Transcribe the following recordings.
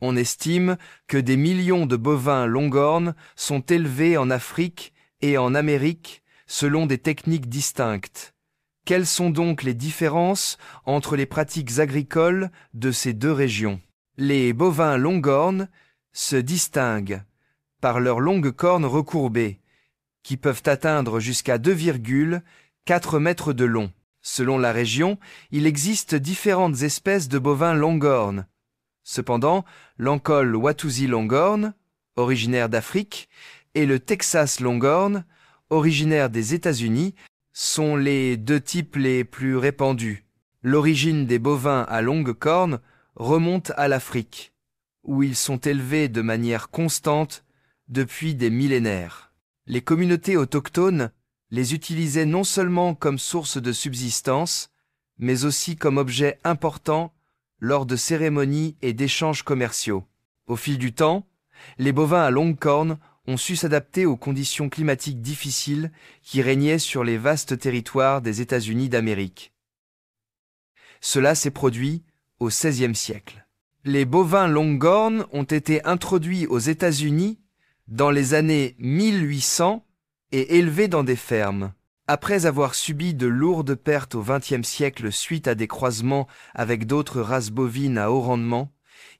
On estime que des millions de bovins longhorn sont élevés en Afrique et en Amérique selon des techniques distinctes. Quelles sont donc les différences entre les pratiques agricoles de ces deux régions? Les bovins longhorn se distinguent par leurs longues cornes recourbées, qui peuvent atteindre jusqu'à 2,4 mètres de long. Selon la région, il existe différentes espèces de bovins longhorn. Cependant, l'Ankole Watusi longhorn, originaire d'Afrique, et le Texas longhorn, originaire des États-Unis, sont les deux types les plus répandus. L'origine des bovins à longues cornes remonte à l'Afrique, où ils sont élevés de manière constante depuis des millénaires. Les communautés autochtones les utilisaient non seulement comme source de subsistance, mais aussi comme objet important lors de cérémonies et d'échanges commerciaux. Au fil du temps, les bovins à longues cornes ont su s'adapter aux conditions climatiques difficiles qui régnaient sur les vastes territoires des États-Unis d'Amérique. Cela s'est produit au XVIe siècle. Les bovins longhorn ont été introduits aux États-Unis dans les années 1800 et élevés dans des fermes. Après avoir subi de lourdes pertes au XXe siècle suite à des croisements avec d'autres races bovines à haut rendement,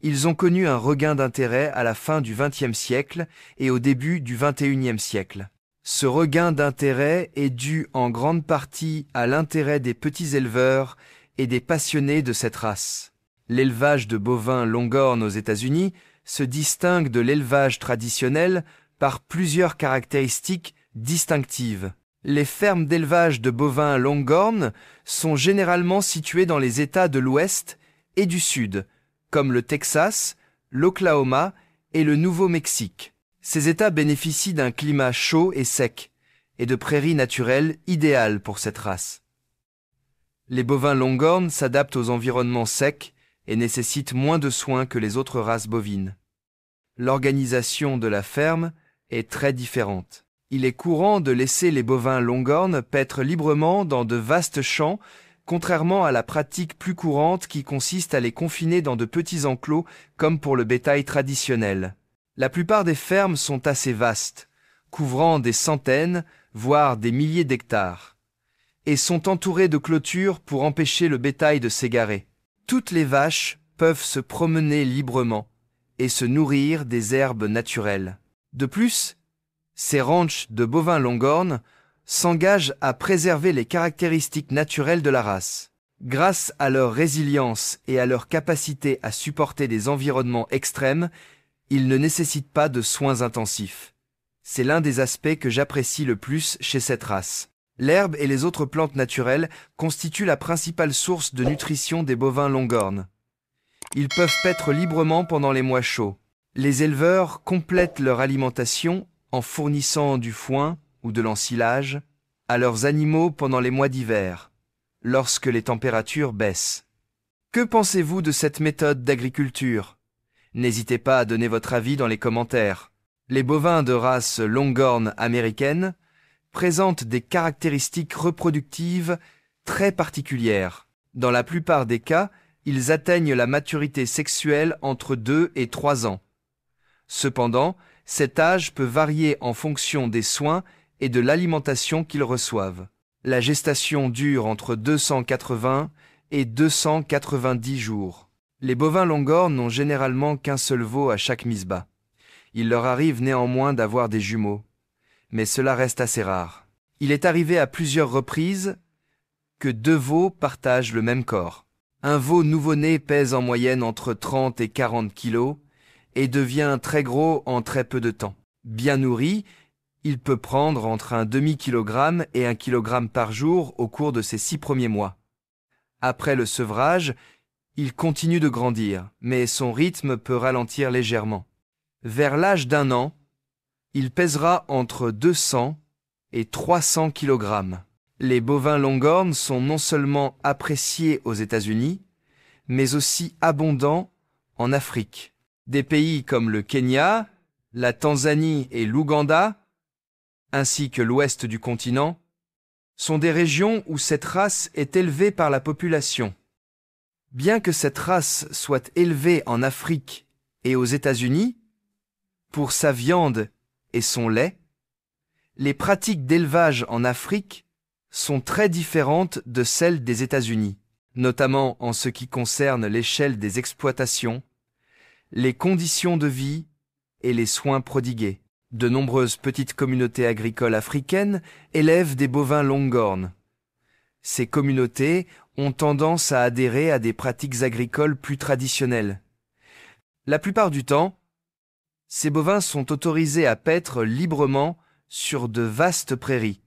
ils ont connu un regain d'intérêt à la fin du XXe siècle et au début du XXIe siècle. Ce regain d'intérêt est dû en grande partie à l'intérêt des petits éleveurs et des passionnés de cette race. L'élevage de bovins longhorn aux États-Unis se distingue de l'élevage traditionnel par plusieurs caractéristiques distinctives. Les fermes d'élevage de bovins longhorn sont généralement situées dans les États de l'Ouest et du Sud, comme le Texas, l'Oklahoma et le Nouveau-Mexique. Ces États bénéficient d'un climat chaud et sec, et de prairies naturelles idéales pour cette race. Les bovins longhorn s'adaptent aux environnements secs et nécessitent moins de soins que les autres races bovines. L'organisation de la ferme est très différente. Il est courant de laisser les bovins longhorn paître librement dans de vastes champs, contrairement à la pratique plus courante qui consiste à les confiner dans de petits enclos comme pour le bétail traditionnel. La plupart des fermes sont assez vastes, couvrant des centaines, voire des milliers d'hectares, et sont entourées de clôtures pour empêcher le bétail de s'égarer. Toutes les vaches peuvent se promener librement et se nourrir des herbes naturelles. De plus, ces ranchs de bovins longhorn s'engagent à préserver les caractéristiques naturelles de la race. Grâce à leur résilience et à leur capacité à supporter des environnements extrêmes, ils ne nécessitent pas de soins intensifs. C'est l'un des aspects que j'apprécie le plus chez cette race. L'herbe et les autres plantes naturelles constituent la principale source de nutrition des bovins longhorn. Ils peuvent paître librement pendant les mois chauds. Les éleveurs complètent leur alimentation en fournissant du foin ou de l'ensilage à leurs animaux pendant les mois d'hiver, lorsque les températures baissent. Que pensez-vous de cette méthode d'agriculture? N'hésitez pas à donner votre avis dans les commentaires. Les bovins de race longhorn américaine présentent des caractéristiques reproductives très particulières. Dans la plupart des cas, ils atteignent la maturité sexuelle entre 2 et 3 ans. Cependant, cet âge peut varier en fonction des soins et de l'alimentation qu'ils reçoivent. La gestation dure entre 280 et 290 jours. Les bovins longhorn n'ont généralement qu'un seul veau à chaque mise-bas. Il leur arrive néanmoins d'avoir des jumeaux, mais cela reste assez rare. Il est arrivé à plusieurs reprises que 2 veaux partagent le même corps. Un veau nouveau-né pèse en moyenne entre 30 et 40 kilos et devient très gros en très peu de temps. Bien nourri, il peut prendre entre un demi-kilogramme et 1 kilogramme par jour au cours de ses 6 premiers mois. Après le sevrage, il continue de grandir, mais son rythme peut ralentir légèrement. Vers l'âge d'1 an, il pèsera entre 200 et 300 kg. Les bovins longhorn sont non seulement appréciés aux États-Unis, mais aussi abondants en Afrique. Des pays comme le Kenya, la Tanzanie et l'Ouganda, ainsi que l'ouest du continent, sont des régions où cette race est élevée par la population. Bien que cette race soit élevée en Afrique Et aux États-Unis, pour sa viande et son lait, les pratiques d'élevage en Afrique sont très différentes de celles des États-Unis, notamment en ce qui concerne l'échelle des exploitations, les conditions de vie et les soins prodigués. De nombreuses petites communautés agricoles africaines élèvent des bovins longhorn. Ces communautés ont tendance à adhérer à des pratiques agricoles plus traditionnelles. La plupart du temps, ces bovins sont autorisés à paître librement sur de vastes prairies,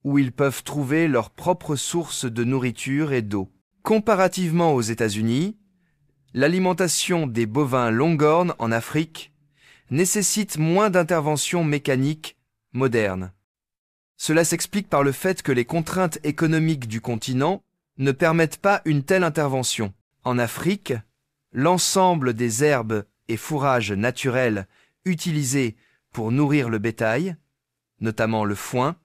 où ils peuvent trouver leur propre source de nourriture et d'eau. Comparativement aux États-Unis, l'alimentation des bovins longhorn en Afrique nécessite moins d'interventions mécaniques modernes. Cela s'explique par le fait que les contraintes économiques du continent ne permettent pas une telle intervention. En Afrique, l'ensemble des herbes et fourrages naturels utilisés pour nourrir le bétail, notamment le foin,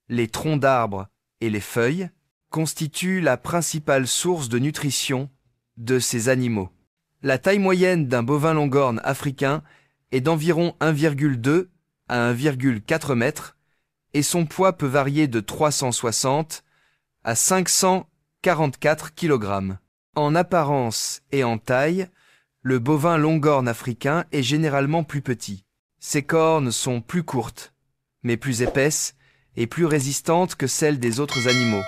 les troncs d'arbres et les feuilles, constituent la principale source de nutrition de ces animaux. La taille moyenne d'un bovin longhorn africain est d'environ 1,2 à 1,4 mètres et son poids peut varier de 360 à 544 kg. En apparence et en taille, le bovin longhorn africain est généralement plus petit. Ses cornes sont plus courtes, mais plus épaisses et plus résistantes que celles des autres animaux,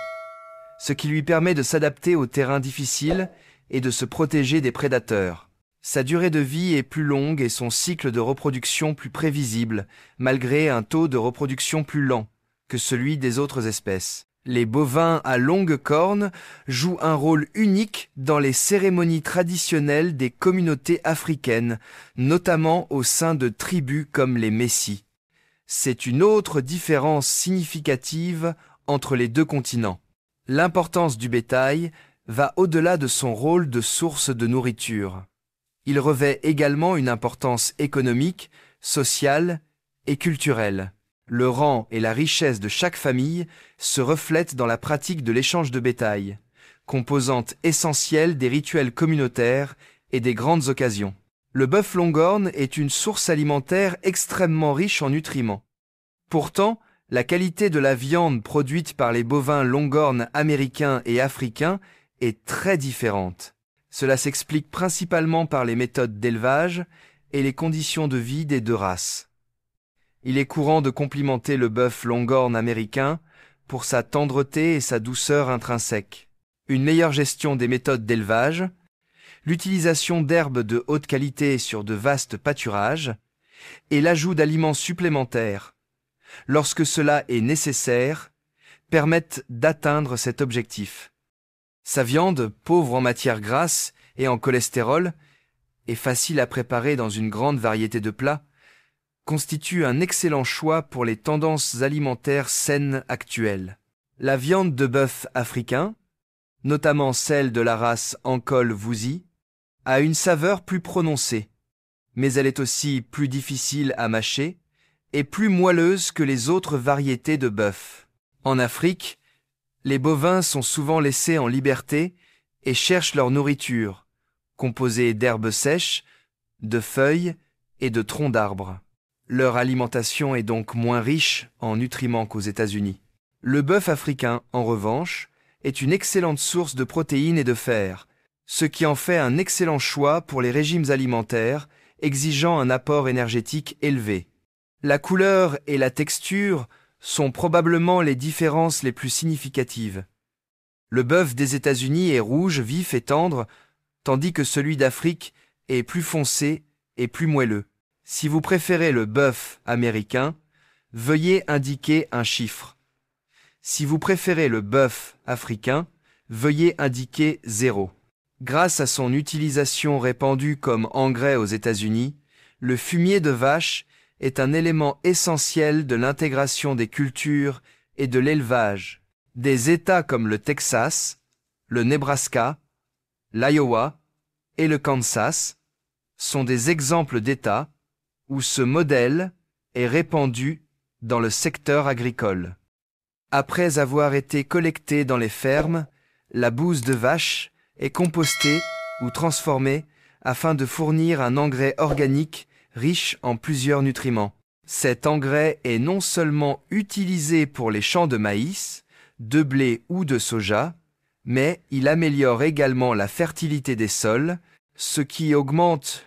ce qui lui permet de s'adapter aux terrains difficiles et de se protéger des prédateurs. Sa durée de vie est plus longue et son cycle de reproduction plus prévisible, malgré un taux de reproduction plus lent que celui des autres espèces. Les bovins à longues cornes jouent un rôle unique dans les cérémonies traditionnelles des communautés africaines, notamment au sein de tribus comme les Messi. C'est une autre différence significative entre les deux continents. L'importance du bétail va au-delà de son rôle de source de nourriture. Il revêt également une importance économique, sociale et culturelle. Le rang et la richesse de chaque famille se reflètent dans la pratique de l'échange de bétail, composante essentielle des rituels communautaires et des grandes occasions. Le bœuf longhorn est une source alimentaire extrêmement riche en nutriments. Pourtant, la qualité de la viande produite par les bovins longhorn américains et africains est très différente. Cela s'explique principalement par les méthodes d'élevage et les conditions de vie des deux races. Il est courant de complimenter le bœuf longhorn américain pour sa tendreté et sa douceur intrinsèque, une meilleure gestion des méthodes d'élevage, l'utilisation d'herbes de haute qualité sur de vastes pâturages et l'ajout d'aliments supplémentaires, lorsque cela est nécessaire, permettent d'atteindre cet objectif. Sa viande, pauvre en matières grasses et en cholestérol, et facile à préparer dans une grande variété de plats, constitue un excellent choix pour les tendances alimentaires saines actuelles. La viande de bœuf africain, notamment celle de la race Ankole-Wouzi, a une saveur plus prononcée, mais elle est aussi plus difficile à mâcher et plus moelleuse que les autres variétés de bœuf. En Afrique, les bovins sont souvent laissés en liberté et cherchent leur nourriture, composée d'herbes sèches, de feuilles et de troncs d'arbres. Leur alimentation est donc moins riche en nutriments qu'aux États-Unis. Le bœuf africain, en revanche, est une excellente source de protéines et de fer, ce qui en fait un excellent choix pour les régimes alimentaires exigeant un apport énergétique élevé. La couleur et la texture sont probablement les différences les plus significatives. Le bœuf des États-Unis est rouge, vif et tendre, tandis que celui d'Afrique est plus foncé et plus moelleux. Si vous préférez le bœuf américain, veuillez indiquer un chiffre. Si vous préférez le bœuf africain, veuillez indiquer 0. Grâce à son utilisation répandue comme engrais aux États-Unis, le fumier de vache est un élément essentiel de l'intégration des cultures et de l'élevage. Des États comme le Texas, le Nebraska, l'Iowa et le Kansas sont des exemples d'États où ce modèle est répandu dans le secteur agricole. Après avoir été collectée dans les fermes, la bouse de vache est compostée ou transformée afin de fournir un engrais organique riche en plusieurs nutriments. Cet engrais est non seulement utilisé pour les champs de maïs, de blé ou de soja, mais il améliore également la fertilité des sols, ce qui augmente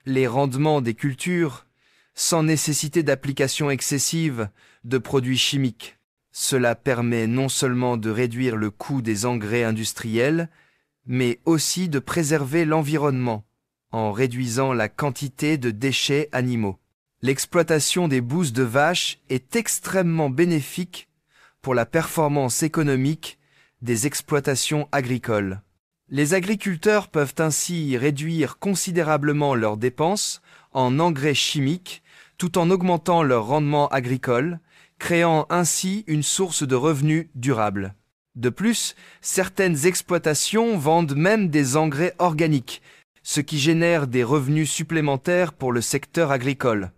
les rendements des cultures sans nécessité d'application excessive de produits chimiques. Cela permet non seulement de réduire le coût des engrais industriels, mais aussi de préserver l'environnement en réduisant la quantité de déchets animaux. L'exploitation des bousses de vache est extrêmement bénéfique pour la performance économique des exploitations agricoles. Les agriculteurs peuvent ainsi réduire considérablement leurs dépenses en engrais chimiques tout en augmentant leur rendement agricole, créant ainsi une source de revenus durable. De plus, certaines exploitations vendent même des engrais organiques, ce qui génère des revenus supplémentaires pour le secteur agricole.